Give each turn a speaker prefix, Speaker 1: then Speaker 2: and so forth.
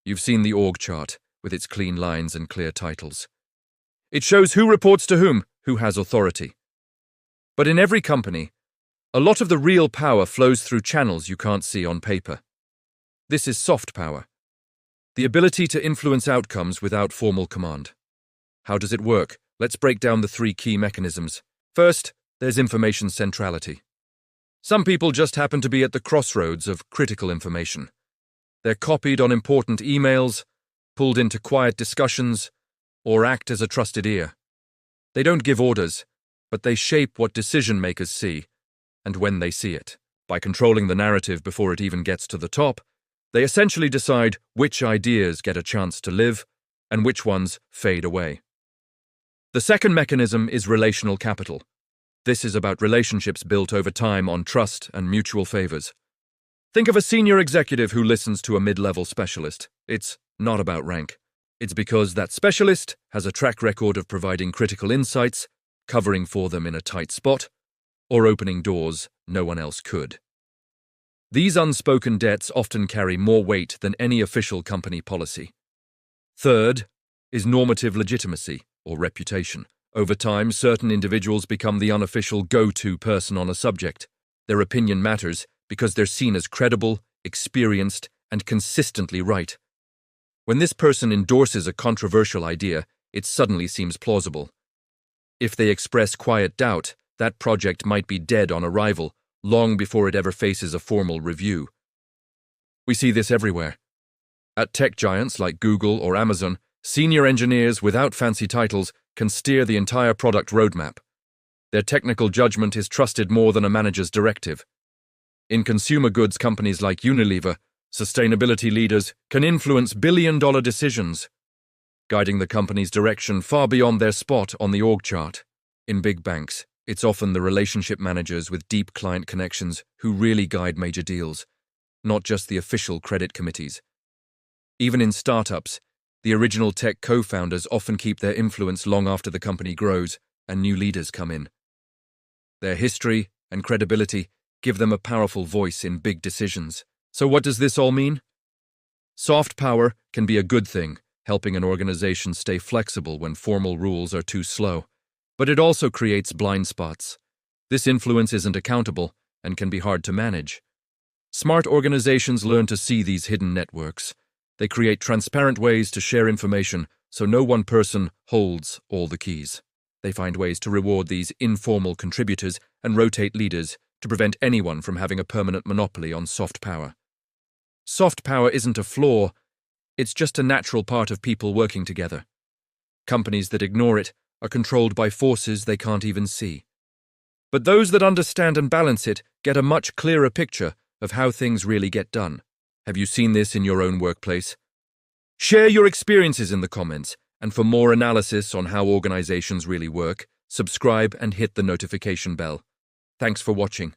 Speaker 1: You've seen the org chart, with its clean lines and clear titles. It shows who reports to whom, who has authority. But in every company, a lot of the real power flows through channels you can't see on paper. This is soft power. The ability to influence outcomes without formal command. How does it work? Let's break down the 3 key mechanisms. First, there's information centrality. Some people just happen to be at the crossroads of critical information. They're copied on important emails, pulled into quiet discussions, or act as a trusted ear. They don't give orders, but they shape what decision-makers see, and when they see it. By controlling the narrative before it even gets to the top, they essentially decide which ideas get a chance to live and which ones fade away. The second mechanism is relational capital. This is about relationships built over time on trust and mutual favors. Think of a senior executive who listens to a mid-level specialist. It's not about rank. It's because that specialist has a track record of providing critical insights, covering for them in a tight spot, or opening doors no one else could. These unspoken debts often carry more weight than any official company policy. Third is normative legitimacy, or reputation. Over time, certain individuals become the unofficial go-to person on a subject. Their opinion matters because they're seen as credible, experienced, and consistently right. When this person endorses a controversial idea, it suddenly seems plausible. If they express quiet doubt, that project might be dead on arrival, long before it ever faces a formal review. We see this everywhere. At tech giants like Google or Amazon, senior engineers without fancy titles can steer the entire product roadmap. Their technical judgment is trusted more than a manager's directive. In consumer goods companies like Unilever, sustainability leaders can influence billion-dollar decisions, guiding the company's direction far beyond their spot on the org chart. In big banks, it's often the relationship managers with deep client connections who really guide major deals, not just the official credit committees. Even in startups, the original tech co-founders often keep their influence long after the company grows and new leaders come in. Their history and credibility give them a powerful voice in big decisions. So what does this all mean? Soft power can be a good thing, helping an organization stay flexible when formal rules are too slow. But it also creates blind spots. This influence isn't accountable and can be hard to manage. Smart organizations learn to see these hidden networks. They create transparent ways to share information so no one person holds all the keys. They find ways to reward these informal contributors and rotate leaders to prevent anyone from having a permanent monopoly on soft power. Soft power isn't a flaw, it's just a natural part of people working together. Companies that ignore it are controlled by forces they can't even see. But those that understand and balance it get a much clearer picture of how things really get done. Have you seen this in your own workplace? Share your experiences in the comments, and for more analysis on how organizations really work, subscribe and hit the notification bell. Thanks for watching.